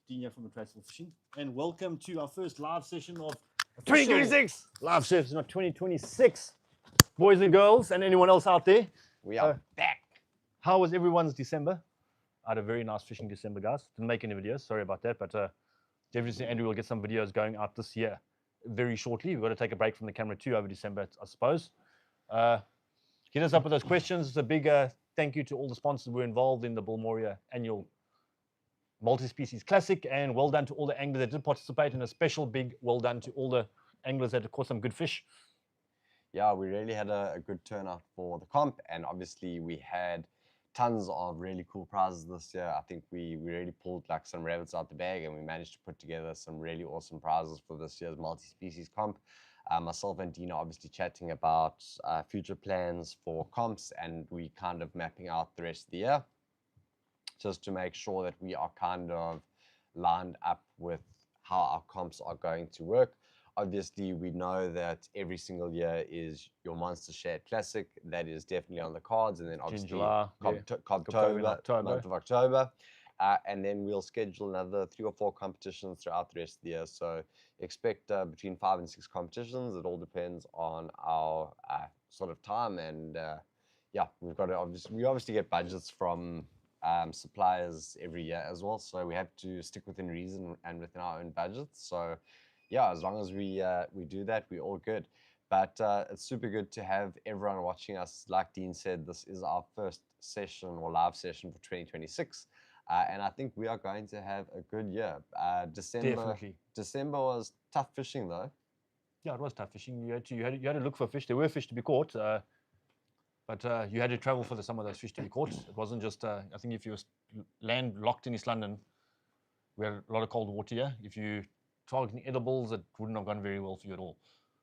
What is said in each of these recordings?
Dean from Untraceable Fishing, and welcome to our first live session of 2026 live session of 2026. Boys and girls, and anyone else out there, we are back. how was everyone's December? I had a very nice fishing December, guys. Didn't make any videos, sorry about that, but definitely Andrew will get some videos going out this year very shortly. We've got to take a break from the camera too over December, I suppose. Hit us up with those questions. It's a big thank you to all the sponsors who were involved in the Bulmoria annual multi-species classic, and well done to all the anglers that did participate, and a special big well done to all the anglers that caught some good fish. Yeah, we really had a good turnout for the comp, and obviously we had tons of really cool prizes this year. I think we really pulled like some rabbits out the bag, and we managed to put together some really awesome prizes for this year's multi-species comp. Myself and Dina obviously chatting about future plans for comps, and we kind of mapping out the rest of the year, just to make sure that we are kind of lined up with how our comps are going to work. Obviously, we know that every single year is your Monster Shad Classic. That is definitely on the cards. And then obviously July, Cobtober, month of October. And then we'll schedule another 3 or 4 competitions throughout the rest of the year. So expect between 5 and 6 competitions. It all depends on our sort of time. And yeah, we've got to obviously get budgets from suppliers every year as well. So we have to stick within reason and within our own budgets. So yeah, as long as we do that, we're all good. But it's super good to have everyone watching us. Like Dean said, this is our first session or live session for 2026. And I think we are going to have a good year. December was tough fishing though. Yeah, it was tough fishing. You had to look for fish. There were fish to be caught, but you had to travel for some of those fish to be caught. It wasn't just, I think if you were landlocked in East London, we had a lot of cold water here. If you targeting edibles, it wouldn't have gone very well for you at all.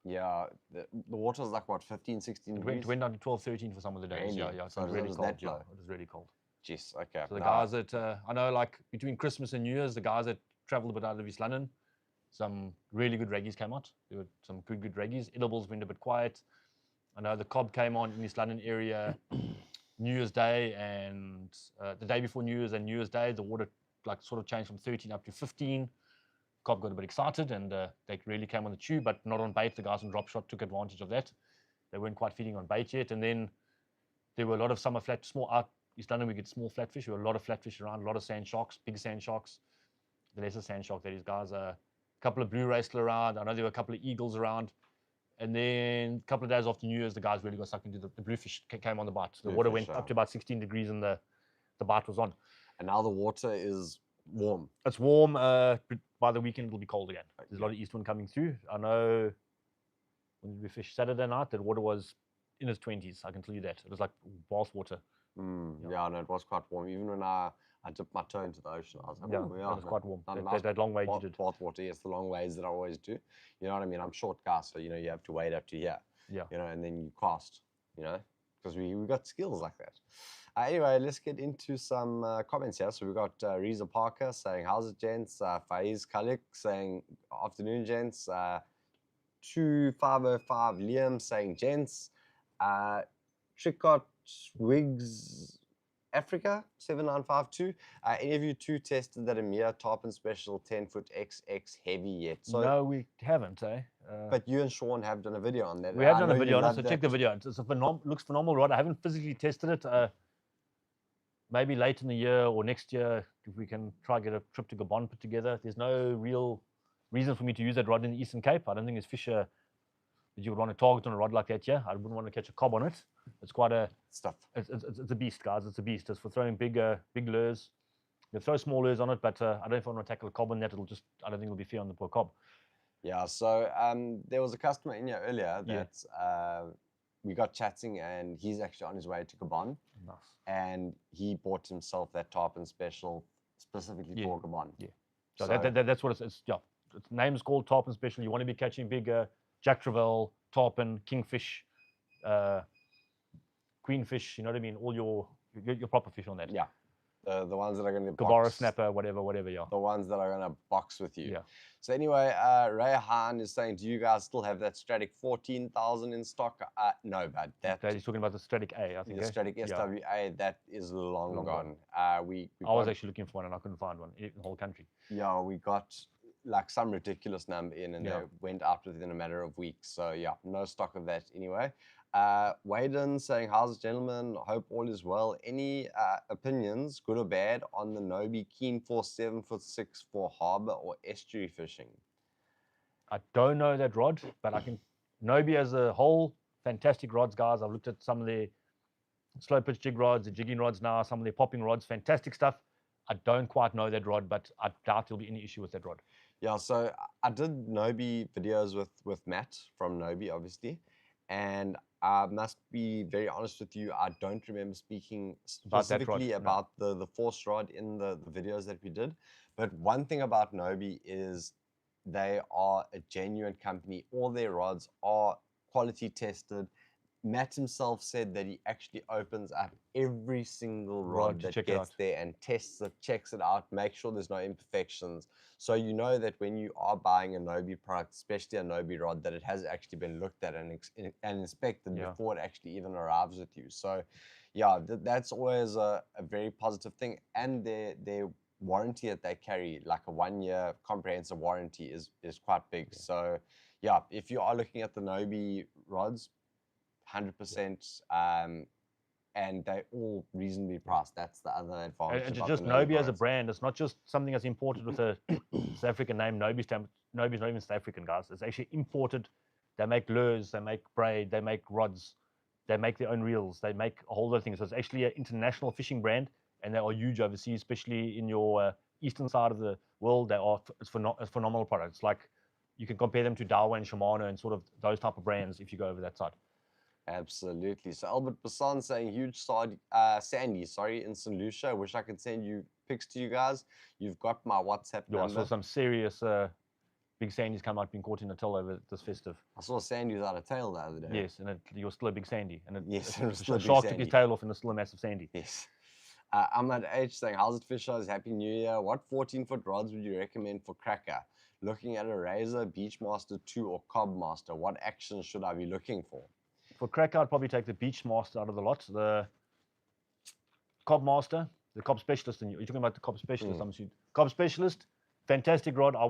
Yeah, the water was like what, 15, 16 degrees? It went down to 12, 13 for some of the days. Really? Yeah, So it was really cold. That low? Yeah, it was really cold. Jeez, okay. So the guys that, I know like between Christmas and New Year's, the guys that traveled a bit out of East London, some really good raggies came out. There were some good raggies. Edibles went a bit quiet. I know the cob came on in East London area New Year's Day, and the day before New Year's and New Year's Day, the water like sort of changed from 13 up to 15. Cob got a bit excited, and they really came on the tube, but not on bait. The guys on drop shot took advantage of that. They weren't quite feeding on bait yet. And then there were a lot of summer flat, small out East London, we get small flatfish. There were a lot of flatfish around, a lot of sand sharks, big sand sharks, the lesser sand shark, that is, guys. A couple of blue wrastle around. I know there were a couple of eagles around. And then a couple of days after New Year's, the guys really got sucked into the bluefish came on the bite. The water went up to about 16 degrees and the bite was on. And now the water is warm. It's warm. By the weekend, it'll be cold again. There's a lot of east wind coming through. I know when we fished Saturday night, the water was in its 20s. I can tell you that. It was like bath water. Yeah, no, it was quite warm. Even when I dipped my toe into the ocean, I was like, yeah, it was quite warm. That long wade you did. Bath water, yes, the long ways that I always do. You know what I mean? I'm short guy, so you have to wade up to here. Yeah. And then you cast, because we got skills like that. Anyway, let's get into some comments here. So we got Reza Parker saying, how's it, gents? Faiz Khalik saying, afternoon, gents. 2505 Liam saying, gents. Tricot Wigs Africa 7952. Any of you two tested that Amir Tarpon Special 10-foot XX heavy yet? So, no, we haven't, eh? But you and Sean have done a video on that. We have done a video on it, so check the video. It's looks phenomenal rod. I haven't physically tested it. Maybe late in the year or next year, if we can try get a trip to Gabon put together. There's no real reason for me to use that rod in the Eastern Cape. I don't think there's fish that you would want to target on a rod like that. Yeah, I wouldn't want to catch a cob on it. It's quite a stuff. It's a beast, guys. It's a beast. It's for throwing big lures. You throw small lures on it, but I don't know if I want to tackle a cob on that. I don't think it'll be fair on the poor cob. Yeah. So there was a customer in here earlier that we got chatting, and he's actually on his way to Gabon. Nice. And he bought himself that Tarpon Special specifically for Gabon. Yeah. So that's what it's. Yeah. Its name is called Tarpon Special. You want to be catching big Jack Travell, tarpon, kingfish, queenfish. You know what I mean? All your proper fish on that. Yeah. The ones that are going to Gabara snapper, whatever, yeah. The ones that are going to box with you. Yeah. So anyway, Ray Han is saying, do you guys still have that Stratic 14,000 in stock? No, but he's talking about the Stratic A, I think. The Stratic SWA, that is long gone. I was actually looking for one and I couldn't find one in the whole country. Yeah, we got like some ridiculous number in and they went out within a matter of weeks. So yeah, no stock of that anyway. Waden saying, how's it, gentlemen? Hope all is well. Any opinions, good or bad, on the Nobi Keen Force 7'6" for harbour or estuary fishing? I don't know that rod, but I can. Nobi as a whole, fantastic rods, guys. I've looked at some of their slow pitch jig rods, the jigging rods now, some of their popping rods, fantastic stuff. I don't quite know that rod, but I doubt there'll be any issue with that rod. Yeah, so I did Nobi videos with Matt from Nobi, obviously, and I must be very honest with you, I don't remember speaking specifically about the force rod in the videos that we did. But one thing about Nobi is they are a genuine company. All their rods are quality tested. Matt himself said that he actually opens up every single rod that gets there and tests it, checks it out, makes sure there's no imperfections. So you know that when you are buying a Nobi product, especially a Nobi rod, that it has actually been looked at and inspected before it actually even arrives with you. So yeah, that's always a very positive thing. And their warranty that they carry, like a 1-year comprehensive warranty, is quite big. So yeah, if you are looking at the Nobi rods, 100%, and they're all reasonably priced. That's the other advantage. And just Nobi as a brand, it's not just something that's imported with a South African name. Nobi stamp. Nobi's not even South African, guys. It's actually imported. They make lures, they make braid, they make rods, they make their own reels, they make a whole lot of things. So it's actually an international fishing brand, and they are huge overseas, especially in your eastern side of the world. It's phenomenal products. Like you can compare them to Daiwa and Shimano and sort of those type of brands if you go over that side. Absolutely. So Albert Bassan saying huge Sandy, in St. Lucia. I wish I could send you pics to you guys. You've got my WhatsApp number. I saw some serious big Sandies come out being caught in a tail over this festive. I saw Sandy without a tail the other day. Yes, and you're still a big Sandy. And yes, a shark took his tail off and it's still a massive Sandy. Yes. Ahmad H saying, how's it, fishers? Happy New Year. What 14-foot rods would you recommend for cracker? Looking at a Razor, Beachmaster 2 or Cobmaster, what actions should I be looking for? For cracker, I'd probably take the Beachmaster out of the lot. The Cobmaster, the Cob Specialist. You're talking about the Cob Specialist, I'm assuming. Cob Specialist, fantastic rod. I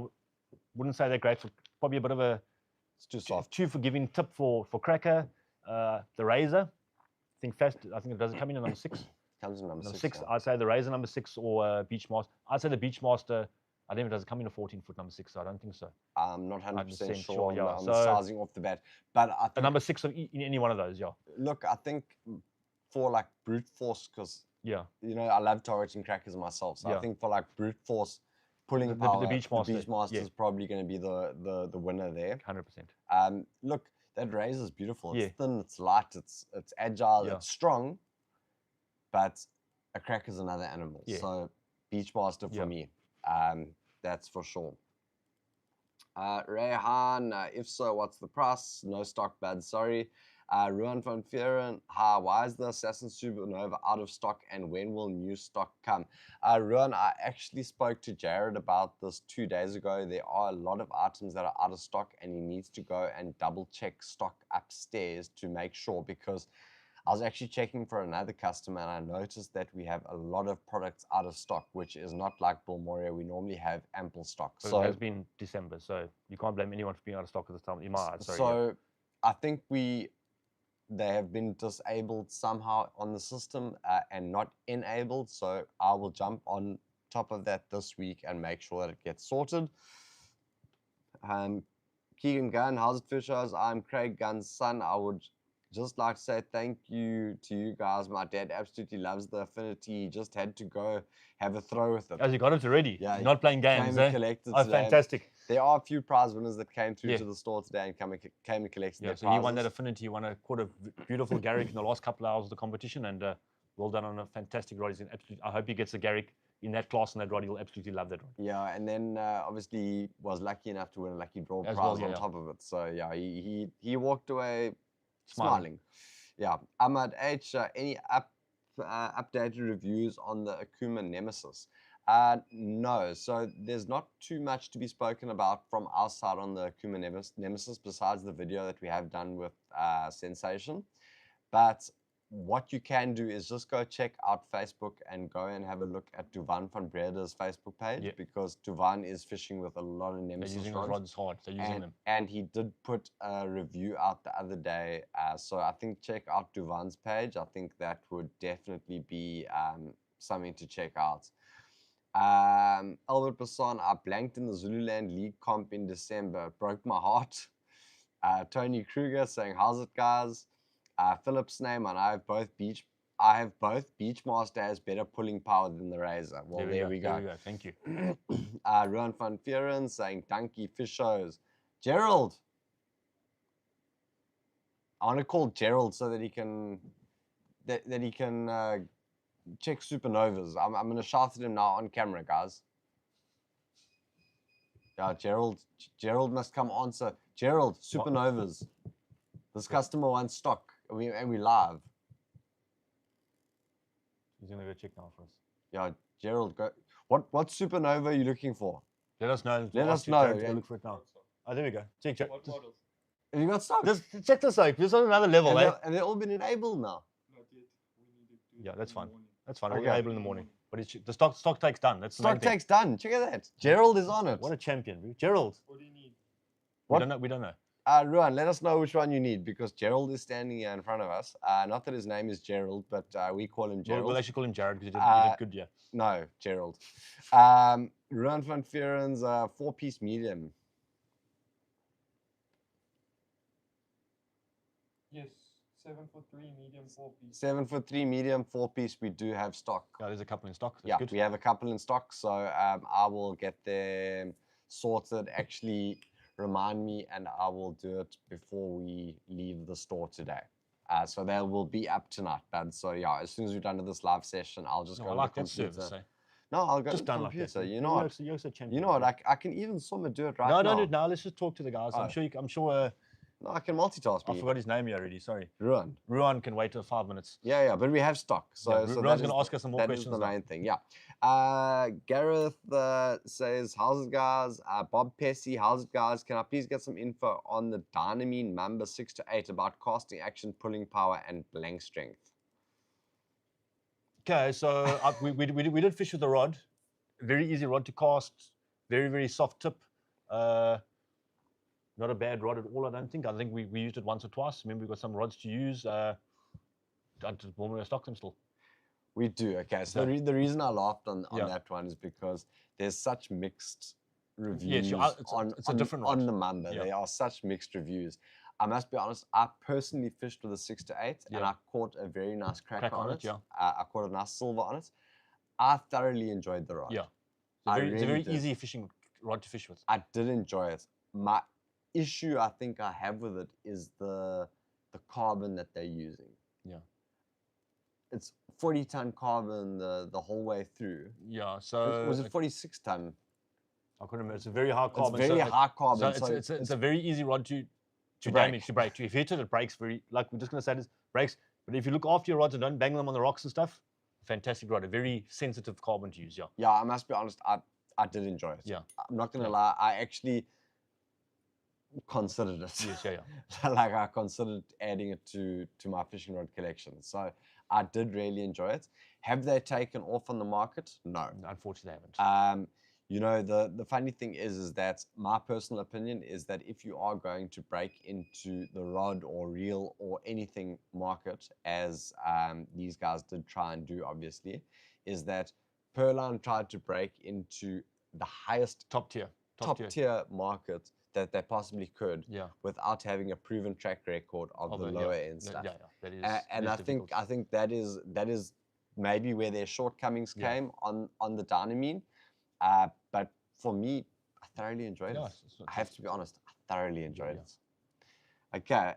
wouldn't say they're great. For probably a bit of a too forgiving tip for cracker. The Razor, I think it does come in at number 6. Comes in number 6. Yeah. I'd say the Razor number 6 or Beachmaster. I'd say the Beachmaster. I don't know if it does come in a 14-foot number 6. So I don't think so. I'm not 100% sure on the sizing off the bat, but I think the number 6 in any one of those. Yeah. Look, I think for like brute force, because I love targeting crackers myself. So I think for like brute force pulling power, the Beachmaster is probably going to be the winner there. 100%. Look, that Razor is beautiful. It's thin, it's light, it's agile, it's strong, but a cracker's another animal. So Beachmaster for me. That's for sure. Rehan, if so, what's the price? No stock, bad, sorry. Ruan van Vieren, why is the Assassin Supernova out of stock and when will new stock come? Ruan, I actually spoke to Jared about this 2 days ago. There are a lot of items that are out of stock and he needs to go and double check stock upstairs to make sure, because I was actually checking for another customer and I noticed that we have a lot of products out of stock, which is not like Bulmoria. We normally have ample stock. But it has been December, so you can't blame anyone for being out of stock at this time. I think they have been disabled somehow on the system and not enabled. So I will jump on top of that this week and make sure that it gets sorted. Keegan Gunn, how's it, fishers? I'm Craig Gunn's son. I would just like to say thank you to you guys. My dad absolutely loves the Affinity. He just had to go have a throw with it. As you got it already? Yeah. You're not playing games, came and collected today. Fantastic. There are a few prize winners that came through to the store today and came and collected their so prizes. He won that Affinity. He won a quarter beautiful Garrick in the last couple of hours of the competition, and well done on a fantastic rod. I hope he gets the Garrick in that class and that rod. He'll absolutely love that rod. Yeah, and then obviously he was lucky enough to win a lucky draw prize on top of it. So yeah, he walked away smiling. Yeah. Ahmad H, any updated reviews on the Akuma Nemesis? No, so there's not too much to be spoken about from our side on the Akuma Nemesis besides the video that we have done with Sensation. But what you can do is just go check out Facebook and go and have a look at Duvan van Brede's Facebook page, because Duvan is fishing with a lot of Nemesis They're using rods. those rods hard. They're using them. And he did put a review out the other day. So I think check out Duvan's page. I think that would definitely be something to check out. Albert Basson, I blanked in the Zululand League comp in December. It broke my heart. Tony Kruger saying, how's it, guys? Philip's name, and I have both Beachmaster has better pulling power than the Razor. Well, there we go. Thank you. Ruan van Vieren saying, Dankie Fishos. Gerald. I want to call Gerald so that he can check supernovas. I'm going to shout at him now on camera, guys. Yeah, Gerald must come answer. Gerald, supernovas. This customer wants stock, and we live. He's gonna go check now for us. Yeah, Gerald, go. What supernova are you looking for? Let us know. Let us know. Go look for it now. Oh, there we go. Check. What models? Have you got stock? Just check this out. This is on another level, and they've all been enabled now. Not yet. We need to do Yeah, that's fine. That's fine. Okay. We'll enable in the morning. But it's, the stock take's done. That's the main Stock thing. take's done. Check out that. Gerald is on it. What a champion, bro. Gerald. What do you need? We don't know. Ruan, let us know which one you need, because Gerald is standing here in front of us. Not that his name is Gerald, but we call him Gerald. We'll actually call him Jared because he did good, yeah. No, Gerald. Ruan van Vieren's 4-piece medium. Yes, 7'3" medium 4-piece. 7'3" medium 4-piece. We do have stock. Yeah, there's a couple in stock. That's Yeah, good. we have a couple in stock, so I will get them sorted. Actually, remind me, and I will do it before we leave the store today. So they will be up tonight, bud. So yeah, as soon as we're done with this live session, I'll just go I to like the that computer. service, eh? No, I'll go Just to the done like computer. that. You know what? You're so champion. You know what? I can even swim and do it right now. No, don't do it now. Let's just talk to the guys. Oh. I'm sure. No, I can multitask. I forgot his name here already. Sorry. Ruan. Ruan can wait till 5 minutes. Yeah, but we have stock. So, Yeah, so Ruan's going to ask us some more that questions. is the now. main thing. Yeah. Gareth says, how's it, guys? Bob Pessy, how's it, guys? Can I please get some info on the Dynamine Mamba 6 to 8 about casting action, pulling power, and blank strength? Okay, so we did fish with the rod. Very easy rod to cast. Very, very soft tip. Not a bad rod at all, I don't think. I think we used it once or twice. Remember, we've got some rods to use. When we stock them still. We do. Okay, so the reason I laughed on Yeah. that one is because there's such mixed reviews it's a different rod. on the Mamba. Yeah. There are such mixed reviews. I must be honest, I personally fished with a 6 to 8 and Yeah. I caught a very nice crack on it. Yeah. I caught a nice silver on it. I thoroughly enjoyed the rod. Yeah. It's I a very did. easy fishing rod to fish with. I did enjoy it. My issue I think I have with it is the carbon that they're using. Yeah. It's 40-ton carbon the whole way through. Yeah, so... Was it 46-ton? I couldn't remember. It's a very high carbon. It's very high carbon. So it's a very easy rod to damage, to break. If you hit it, it breaks very... Like we're just going to say this, breaks. But if you look after your rods and don't bang them on the rocks and stuff, fantastic rod. A very sensitive carbon to use, yeah. Yeah, I must be honest, I did enjoy it. Yeah. I'm not going to lie, I actually considered it. Yes, yeah. Like I considered adding it to my fishing rod collection. So I did really enjoy it. Have they taken off on the market? No. Unfortunately, they haven't. You know, the funny thing is that my personal opinion is that if you are going to break into the rod or reel or anything market, as these guys did try and do, obviously, is that Perline tried to break into the highest top tier market that they possibly could, without having a proven track record of the lower end stuff. That is, and I think that is maybe where their shortcomings came on the Dynamine. But for me, I thoroughly enjoyed it. I have to be honest, I thoroughly enjoyed it. Okay,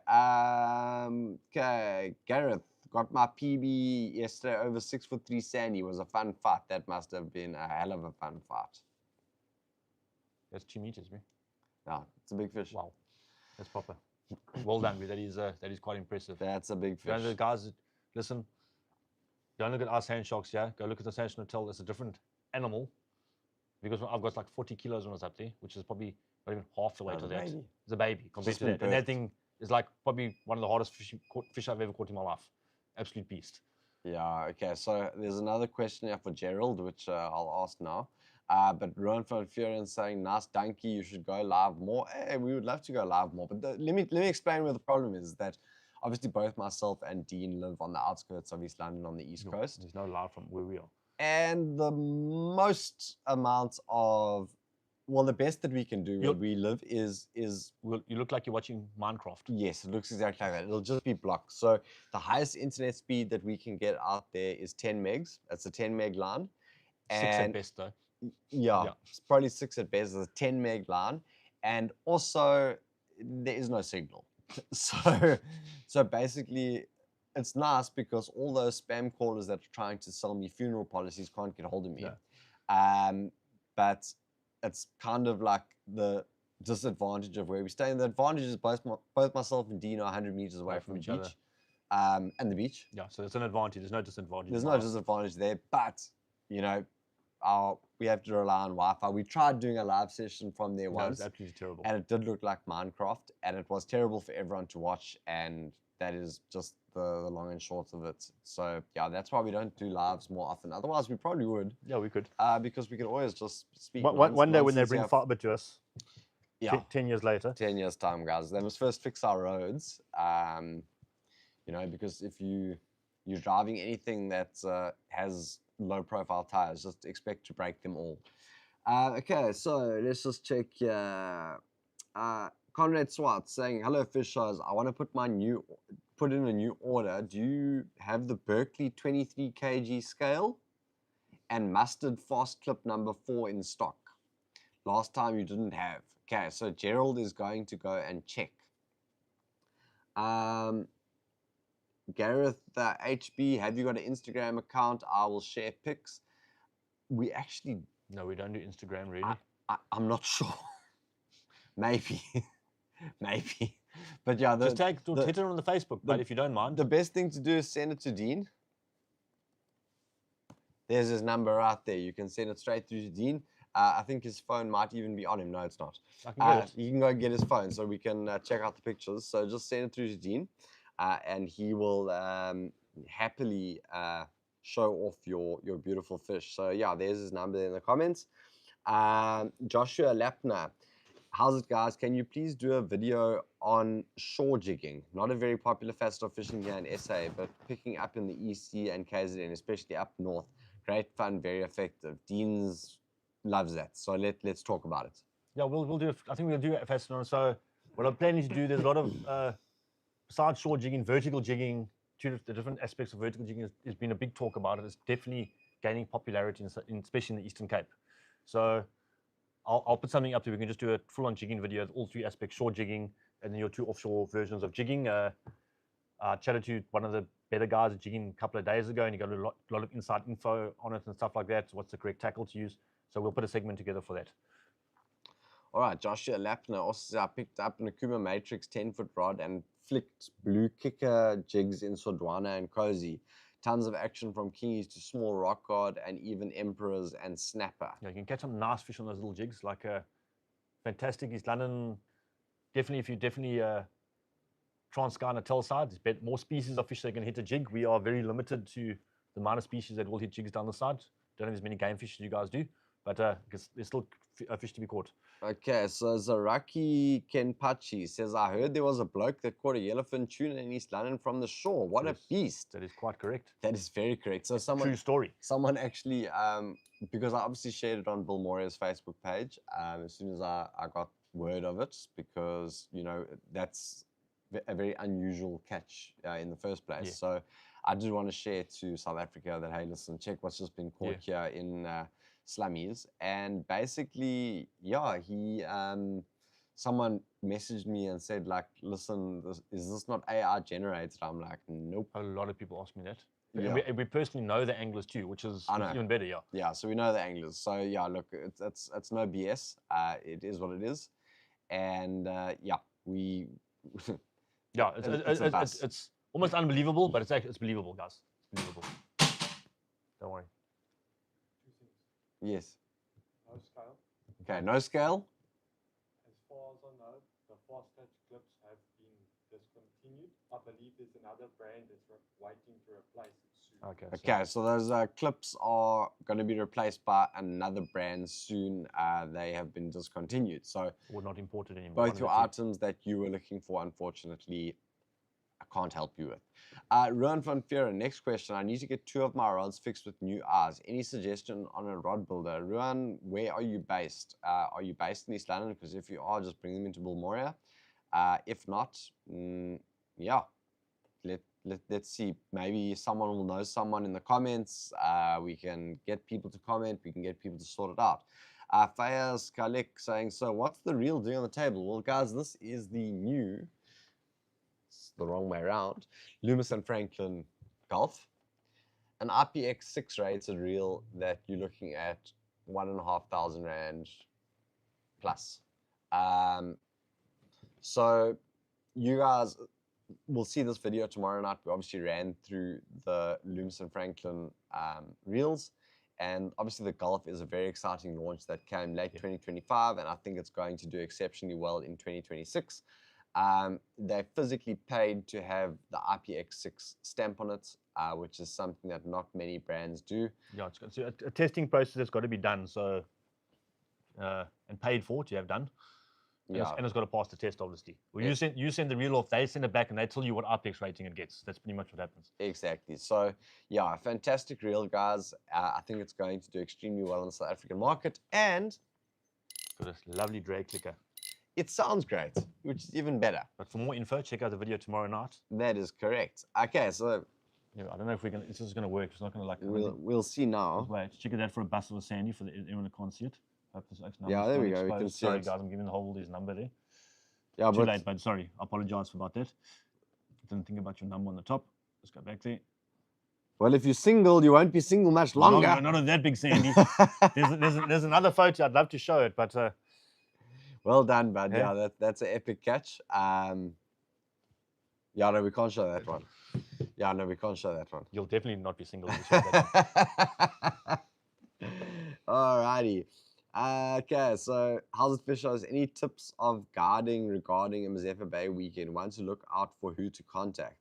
okay, Gareth, got my PB yesterday over 6'3" sandy. Was a fun fight. That must have been a hell of a fun fight. That's 2 meters, man. No, it's a big fish. Wow, that's proper. Well done, man. That is quite impressive. That's a big fish. You know, the guys, listen, Don't look at our sand sharks here. Go look at the sand snotel. It's a different animal because I've got like 40 kilos when I was up there, which is probably not even half the weight of that. Baby. It's a baby compared Just to that. been And that birthed. thing is like probably one of the hardest fish I've ever caught in my life. Absolute beast. Yeah, okay. So there's another question here for Gerald, which I'll ask now. But Rowan van Vuren saying, nice donkey, you should go live more. Hey, we would love to go live more. But let me explain where the problem is. That obviously both myself and Dean live on the outskirts of East London on the East Coast. There's no live from where we are. And the most amount of, well, the best that we can do where we live is you look like you're watching Minecraft. Yes, it looks exactly like that. It'll just be blocked. So the highest internet speed that we can get out there is 10 megs. That's a 10 meg line. 6 at best though. Yeah, it's probably 6 at best. It's a 10 meg line. And also there is no signal. So basically it's nice because all those spam callers that are trying to sell me funeral policies can't get hold of me. No. But it's kind of like the disadvantage of where we stay. And the advantage is both myself and Dean are 100 meters away from the beach. And the beach. Yeah, so it's an advantage. There's no disadvantage. There's no disadvantage there, but you know, we have to rely on Wi-Fi. We tried doing a live session from there once. It's absolutely terrible. And it did look like Minecraft, and it was terrible for everyone to watch. And that is just the long and short of it. So yeah, that's why we don't do lives more often. Otherwise, we probably would. Yeah, we could. Because we could always just speak. One day when they bring fiber to us. Yeah. 10 years later. 10 years time, guys. They must first fix our roads. You know, because if you're driving anything that has low profile tires, just expect to break them all. Okay, so let's just check. Conrad Swart saying, hello fishers, I want to put in a new order. Do you have the Berkeley 23 kg scale and mustard fast clip number 4 in stock? Last time you didn't have. Okay, so Gerald is going to go and check. Gareth HB, have you got an Instagram account? I will share pics. We actually... No, we don't do Instagram, really. I'm not sure. Maybe. Maybe. But yeah... Just hit it on the Facebook, but if you don't mind. The best thing to do is send it to Dean. There's his number right there. You can send it straight through to Dean. I think his phone might even be on him. No, it's not. I can get it. You can go get his phone so we can check out the pictures. So just send it through to Dean. And he will happily show off your beautiful fish. So yeah, there's his number there in the comments. Joshua Lapner, how's it guys? Can you please do a video on shore jigging? Not a very popular facet of fishing here in SA, but picking up in the EC and KZN, especially up north. Great fun, very effective. Dean's loves that. So let's talk about it. Yeah, we'll do it. I think we'll do it facet on. So what I'm planning to do, there's a lot of besides shore jigging, vertical jigging, the different aspects of vertical jigging has been a big talk about it. It's definitely gaining popularity, especially in the Eastern Cape. So I'll put something up there. We can just do a full-on jigging video, all 3 aspects, shore jigging, and then your 2 offshore versions of jigging. I chatted to one of the better guys at jigging a couple of days ago, and he got a lot of inside info on it and stuff like that. So what's the correct tackle to use? So we'll put a segment together for that. All right, Joshua Lapner also I picked up an Akuma Matrix 10-foot rod and flicked blue kicker jigs in Sodwana and Cozy. Tons of action from kingies to small rock guard and even emperors and snapper. Yeah, you can catch some nice fish on those little jigs, like a fantastic East London. Definitely, if you Transkei and Natal side, there's more species of fish that can hit a jig. We are very limited to the amount of species that will hit jigs down the side. Don't have as many game fish as you guys do, but there's still fish to be caught. Okay, so Zaraki Kenpachi says, I heard there was a bloke that caught a yellowfin tuna in East London from the shore. What a beast. That is quite correct. That is very correct. So True story. Someone actually, because I obviously shared it on Bill Moria's Facebook page as soon as I got word of it, because, you know, that's a very unusual catch in the first place. Yeah. So I did want to share to South Africa that, hey, listen, check what's just been caught here in Slummies. And basically, yeah, someone messaged me and said, like, listen, is this not AI generated? I'm like, nope. A lot of people ask me that. Yeah. And we personally know the anglers too, which is even better, yeah. Yeah, so we know the anglers. So yeah, look, it's no BS. It is what it is. And yeah, we... yeah, it's almost unbelievable, but it's believable, guys. It's believable. Don't worry. Two things. Yes. No scale. Okay, no scale. As far as I know, the fast touch clips have been discontinued. I believe there's another brand that's waiting to replace it soon. Okay. Okay, so those clips are going to be replaced by another brand soon. They have been discontinued. So we're not imported anymore. both your items that you were looking for, unfortunately, I can't help you with. Ruan van Vieren, next question. I need to get 2 of my rods fixed with new eyes. Any suggestion on a rod builder? Ruan, where are you based? Are you based in East London? Because if you are, just bring them into Bulmoria. If not, yeah, let's see. Maybe someone will know someone in the comments. We can get people to comment. We can get people to sort it out. Fayaz Kalik saying, so what's the real deal on the table? Well, guys, this is the new, it's the wrong way around, Loomis and Franklin Golf. An IPX 6 rated reel that you're looking at 1,500 Rand plus. So you guys will see this video tomorrow night. We obviously ran through the Loomis and Franklin reels, and obviously the Golf is a very exciting launch that came late 2025, and I think it's going to do exceptionally well in 2026. They physically paid to have the IPX6 stamp on it, which is something that not many brands do. Yeah, it's a testing process that's got to be done. So and paid for to have done. And it's got to pass the test, obviously. Well, you send the reel off, they send it back, and they tell you what IPX rating it gets. That's pretty much what happens. Exactly. So, yeah, fantastic reel, guys. I think it's going to do extremely well in the South African market. And got a lovely drag clicker. It sounds great, which is even better. But for more info, check out the video tomorrow night. That is correct. Okay, so yeah, I don't know if this is going to work. It's not going to like. We'll see now. Wait, check it out for a bus of sandy for anyone that can't see it. Yeah, there we go. We can see sorry, it. guys, I'm giving the whole his number there. Yeah, Too late, but sorry. I apologize for about that. Didn't think about your number on the top. Let's go back there. Well, if you're single, you won't be single much longer. No, not on that big sandy. there's another photo. I'd love to show it, but. Well done, bud. Yeah, that's an epic catch. Yeah, no, we can't show that one. Yeah, no, we can't show that one. You'll definitely not be single. When you show that one. Alrighty. Okay, so how's it, fishers? Any tips of guarding regarding a Mazeppa Bay weekend? One to look out for who to contact.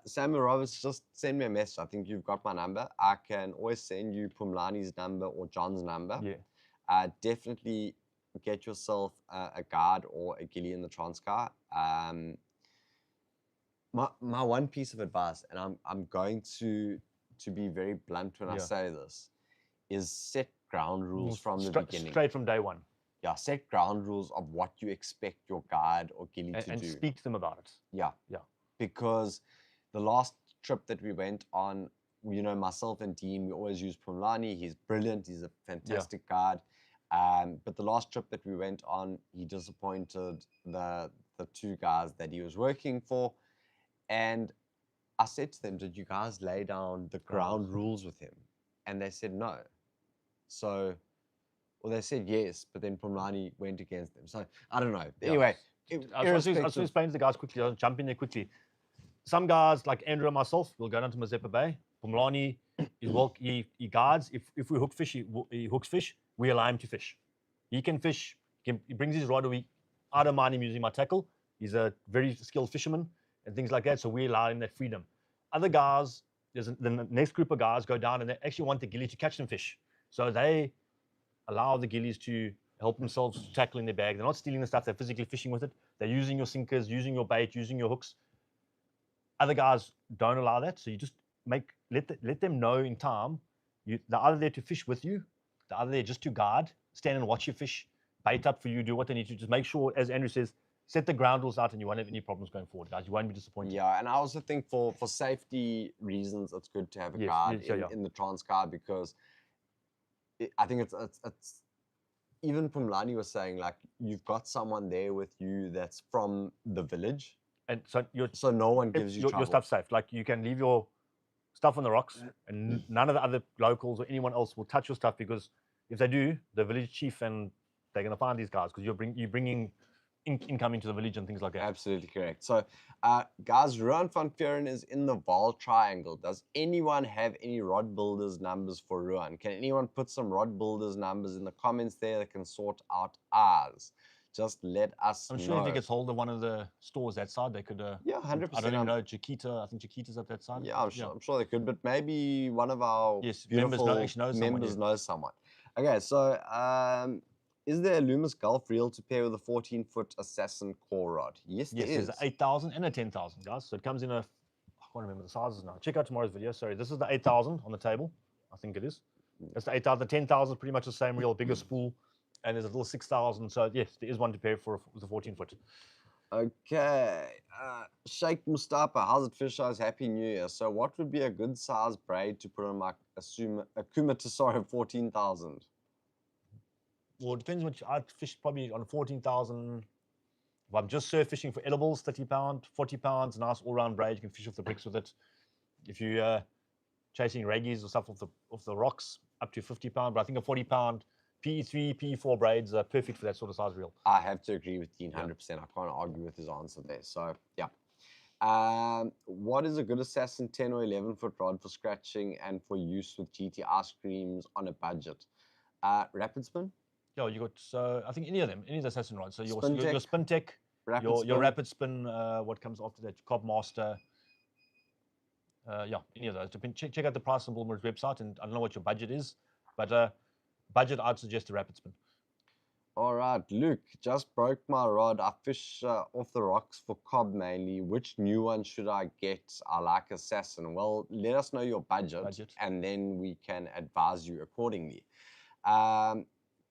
Samuel Roberts, just send me a message. I think you've got my number. I can always send you Pumlani's number or John's number. Yeah. Definitely get yourself a guard or a ghillie in the Transkei. My one piece of advice, and I'm going to be very blunt when I say this, is set ground rules from the beginning. Straight from day one. Yeah, set ground rules of what you expect your guide or ghillie to do. And speak to them about it. Yeah. Yeah. Because the last trip that we went on, you know, myself and Dean, we always use Pumlani. He's brilliant. He's a fantastic guide. But the last trip that we went on, he disappointed the 2 guys that he was working for. And I said to them, did you guys lay down the ground rules with him? And they said no. So, well, they said yes, but then Pumlani went against them. So, I don't know. Anyway. I was going to explain to the guys quickly. I'll jump in there quickly. Some guys, like Andrew and myself, will go down to Mazeppa Bay. Pumlani, he guards. If we hook fish, he hooks fish. We allow him to fish. He can fish. He brings his rod. I don't mind him using my tackle. He's a very skilled fisherman and things like that. So we allow him that freedom. Other guys, the next group of guys go down and they actually want the ghillie to catch them fish. So they allow the ghillies to help themselves tackle in their bag. They're not stealing the stuff. They're physically fishing with it. They're using your sinkers, using your bait, using your hooks. Other guys don't allow that. So you just let them know in time. They're either there to fish with you. They're either there just to guard, stand and watch you fish, bait up for you, do what they need to. Just make sure, as Andrew says, set the ground rules out and you won't have any problems going forward, guys. You won't be disappointed. Yeah, and I also think for safety reasons, it's good to have a guard in the Transkei because I think it's even Pumlani was saying, like, you've got someone there with you that's from the village. And so no one gives you trouble. Your stuff's safe. Like, you can leave your stuff on the rocks and none of the other locals or anyone else will touch your stuff, because if they do, the village chief and they're going to find these guys, because you're bringing incoming to the village and things like that. Absolutely correct. So, guys, Ruan van Vuren is in the Vaal Triangle. Does anyone have any rod builders numbers for Ruan? Can anyone put some rod builders numbers in the comments there that can sort out ours? Just let us know. I'm sure if he gets hold of one of the stores that side, they could. Yeah, 100%. I don't even know Chiquita. I think Chiquita's up that side. Yeah, I'm sure they could, but maybe one of our members know someone. Okay, so is there a Loomis Gulf reel to pair with a 14-foot Assassin core rod? Yes, there is. There's an 8,000 and a 10,000, guys. So it comes in a, I can't remember the sizes now. Check out tomorrow's video. Sorry, this is the 8,000 on the table. I think it is. That's the 8,000. The 10,000 is pretty much the same reel, bigger spool. And there's a little 6,000. So yes, there is one to pair for the 14-foot. Okay. Sheikh Mustafa, how's it, fish eyes? Happy New Year. So what would be a good size braid to put on my Akuma Tesoro 14,000? Well, it depends which. I'd fish probably on 14,000. If I'm just surf fishing for edibles, 30 pound, 40 pounds, nice all-round braid. You can fish off the bricks with it. If you're chasing raggies or stuff off the rocks, up to 50 pound. But I think a 40 pound PE3, PE4 braids are perfect for that sort of size reel. I have to agree with Dean 100%. I can't argue with his answer there. So, yeah. What is a good Assassin 10 or 11-foot rod for scratching and for use with GT ice creams on a budget? Rapid spin? Yeah, you got, so I think any of them, any of the Assassin rods. So your Spin Tech, Rapid your Rapid Spin, what comes after that, Cob Master. Yeah, any of those. Check out the Price and Bullmore's website, and I don't know what your budget is, but budget, I'd suggest a Rapid Spin. All right, Luke, just broke my rod. I fish off the rocks for Cob mainly. Which new one should I get? I like Assassin. Well, let us know your budget. And then we can advise you accordingly.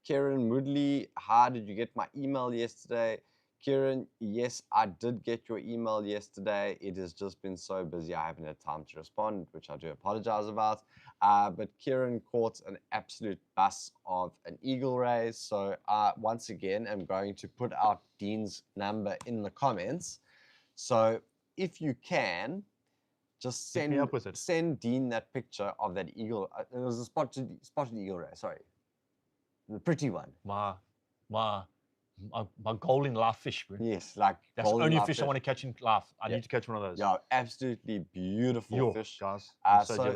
Kieran Moodley, how did you get my email yesterday? Kieran, yes, I did get your email yesterday. It has just been so busy, I haven't had time to respond, which I do apologize about. But Kieran caught an absolute bus of an eagle ray. So once again, I'm going to put out Dean's number in the comments. So if you can, just send Dean that picture of that eagle. It was a spotted eagle ray, sorry. The pretty one. My goal in life fish, bro. Yes, like that's the only fish I want to catch in life. I need to catch one of those. Yeah, absolutely beautiful fish, guys.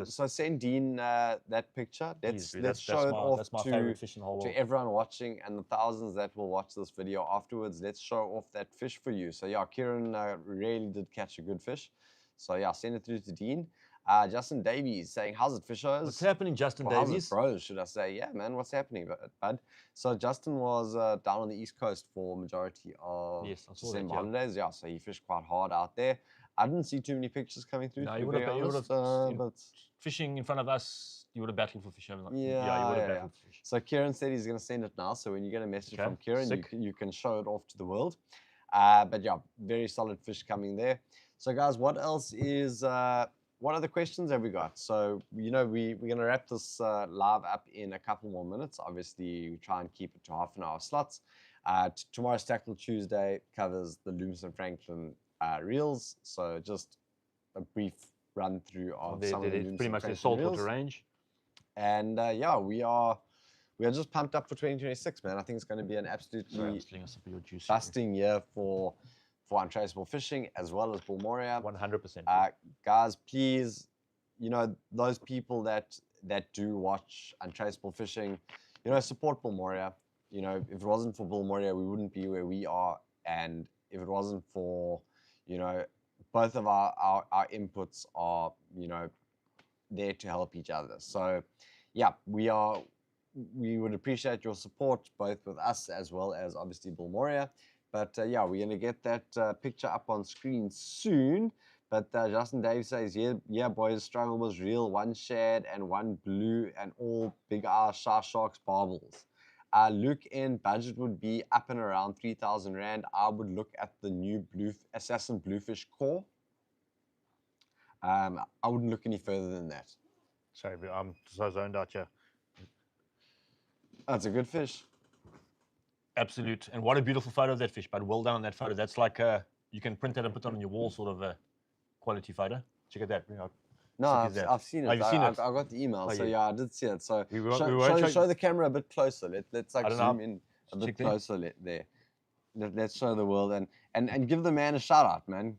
So send Dean that picture. Let's show it off to everyone watching and the thousands that will watch this video afterwards. Let's show off that fish for you. So yeah, Kieran really did catch a good fish. So yeah, send it through to Dean. Justin Davies saying, how's it, fishers? What's happening, Justin Davies? How's it, bros, should I say? Yeah, man, what's happening, bud? So Justin was down on the East Coast for majority of December holidays. Yeah, so he fished quite hard out there. I didn't see too many pictures coming through. No, you would have fishing in front of us, you would have battled for fish. You would have battled for fish. So Kieran said he's going to send it now. So when you get a message from Kieran, you can show it off to the world. But yeah, very solid fish coming there. So guys, what else is... what other questions have we got? So, you know, we're going to wrap this live up in a couple more minutes. Obviously, we try and keep it to half an hour slots. Tomorrow's Tackle Tuesday covers the Loomis and Franklin reels. So just a brief run through of some of the Loomis pretty much their saltwater range. And yeah, we are just pumped up for 2026, man. I think it's going to be an absolutely busting year for Untraceable Fishing as well as Bull Moria. 100%. Guys, please, you know, those people that do watch Untraceable Fishing, you know, support Bull Moria. You know, if it wasn't for Bull Moria, we wouldn't be where we are. And if it wasn't for, you know, both of our inputs are, you know, there to help each other. So, yeah, we would appreciate your support, both with us as well as obviously Bull Moria. But yeah, we're going to get that picture up on screen soon. But Justin Dave says, yeah, boys, struggle was real. 1 shad and 1 blue and all big eye sharks barbels. Luke in budget would be up and around 3,000 Rand. I would look at the new Assassin Bluefish core. I wouldn't look any further than that. Sorry, but I'm so zoned out here. That's a good fish. Absolute. And what a beautiful photo of that fish, but well done on that photo. That's like you can print that and put it on your wall, sort of a quality photo. Check out that. No, I've seen it. Have you seen it? I got the email, so yeah, I did see it. So we show the camera a bit closer. Let's like zoom in a bit closer there. let's show the world and give the man a shout out, man,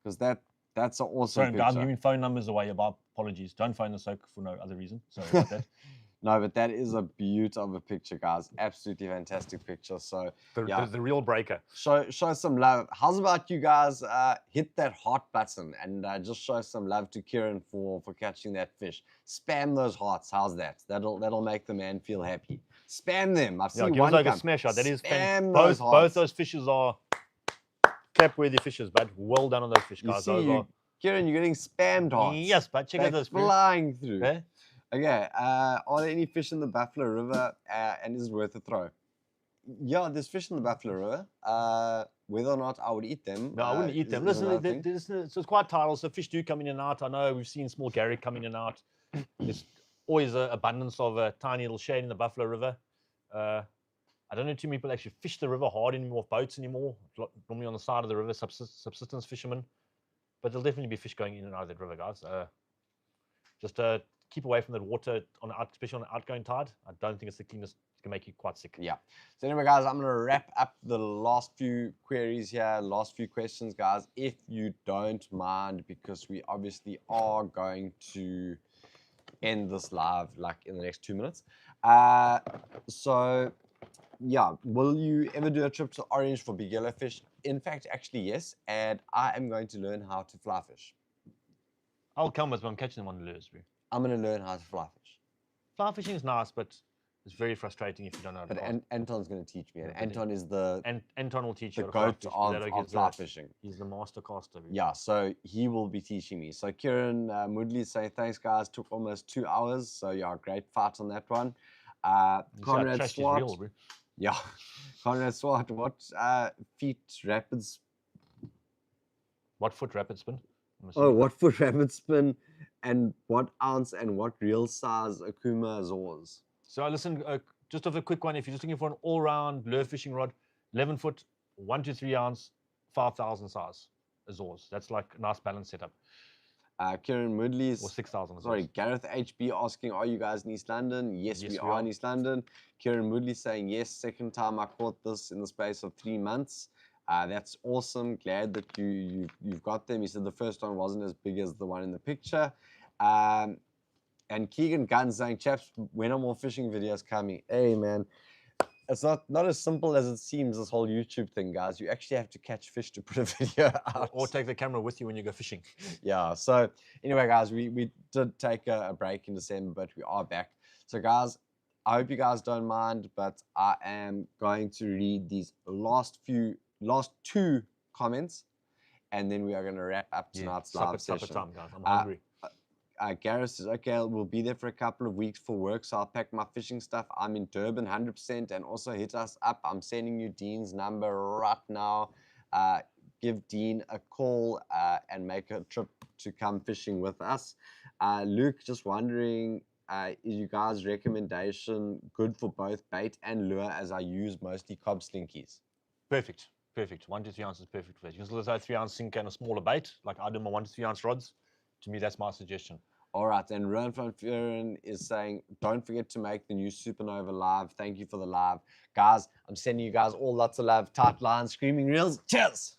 because that's an awesome Sorry, guys, I'm picture. giving phone numbers away. About apologies. Don't phone the soak for no other reason. Sorry about that. No, but that is a beaut of a picture, guys. Absolutely fantastic picture. So The real breaker. Show some love. How's about you guys hit that heart button and just show some love to Kieran for catching that fish. Spam those hearts. How's that? That'll make the man feel happy. Spam them. I've seen give one us like come. a smash shot. That is Spam those both hearts. those fishes are cap-worthy fishes, but well done on those fish, You guys. see, Kieran, you're getting spammed hearts. Yes, but check out those fish. Flying through. Eh? Okay, are there any fish in the Buffalo River and is it worth a throw? Yeah, there's fish in the Buffalo River. Whether or not I would eat them. No, I wouldn't eat them. is Listen, another thing. so it's quite tidal, so fish do come in and out. I know we've seen small garrick come in and out. There's always an abundance of a tiny little shade in the Buffalo River. I don't know too many people actually fish the river hard anymore, boats anymore. Normally on the side of the river, subsistence fishermen. But there'll definitely be fish going in and out of that river, guys. Just keep away from the water, especially on the outgoing tide. I don't think it's the cleanest. It can make you quite sick. Yeah. So anyway, guys, I'm going to wrap up the last few queries here, last few questions, guys, if you don't mind, because we obviously are going to end this live like in the next 2 minutes. So, yeah, will you ever do a trip to Orange for big yellowfish? In fact, actually, yes. And I am going to learn how to fly fish. I'll come with, but I'm catching them on the lures, bro. I'm going to learn how to fly fish. Fly fishing is nice, but it's very frustrating if you don't know how to But Anton's going to teach me. And Yeah, Anton is the Anton will teach you the how to goat fly fish. of fly fishing. He's the master caster. Bro. Yeah, so he will be teaching me. So Kieran Moodley say, thanks, guys. Took almost 2 hours. So, yeah, great fight on that one. Conrad Swart. Real, bro. Yeah, Conrad Swart, what feet rapids? What foot rapid spin? Oh, what foot rapid spin and what ounce and what real size Akuma Azores? So listen, just a quick one. If you're just looking for an all-round lure fishing rod, 11 foot, 1 to 3 ounce, 5,000 size Azores. That's like a nice balance setup. Kieran Moodley's Or 6,000. Sorry, Gareth HB asking, are you guys in East London? Yes, we are in East London. Kieran Moodley saying, yes, second time I caught this in the space of 3 months. That's awesome. Glad that you've got them. He said the first one wasn't as big as the one in the picture. And Keegan Gunn saying, chaps, when are more fishing videos coming? Hey, man, it's not as simple as it seems, this whole YouTube thing, guys. You actually have to catch fish to put a video out. Or take the camera with you when you go fishing. Yeah, so anyway, guys, we did take a break in December, but we are back. So, guys, I hope you guys don't mind, but I am going to read these last 2 comments, and then we are going to wrap up tonight's live session. Time, guys. I'm hungry. Gareth says, okay, we'll be there for a couple of weeks for work, so I'll pack my fishing stuff. I'm in Durban 100%, and also hit us up. I'm sending you Dean's number right now. Give Dean a call and make a trip to come fishing with us. Luke, just wondering, is you guys' recommendation good for both bait and lure, as I use mostly cob slinkies? Perfect. 1 to 3 ounces is perfect for that. You can still have 3 ounce sinker and a smaller bait, like I do my 1 to 3 ounce rods. To me, that's my suggestion. All right, and Rowan van Vuren is saying, don't forget to make the new Supernova live. Thank you for the live. Guys, I'm sending you guys all lots of love. Tight lines, screaming reels. Cheers!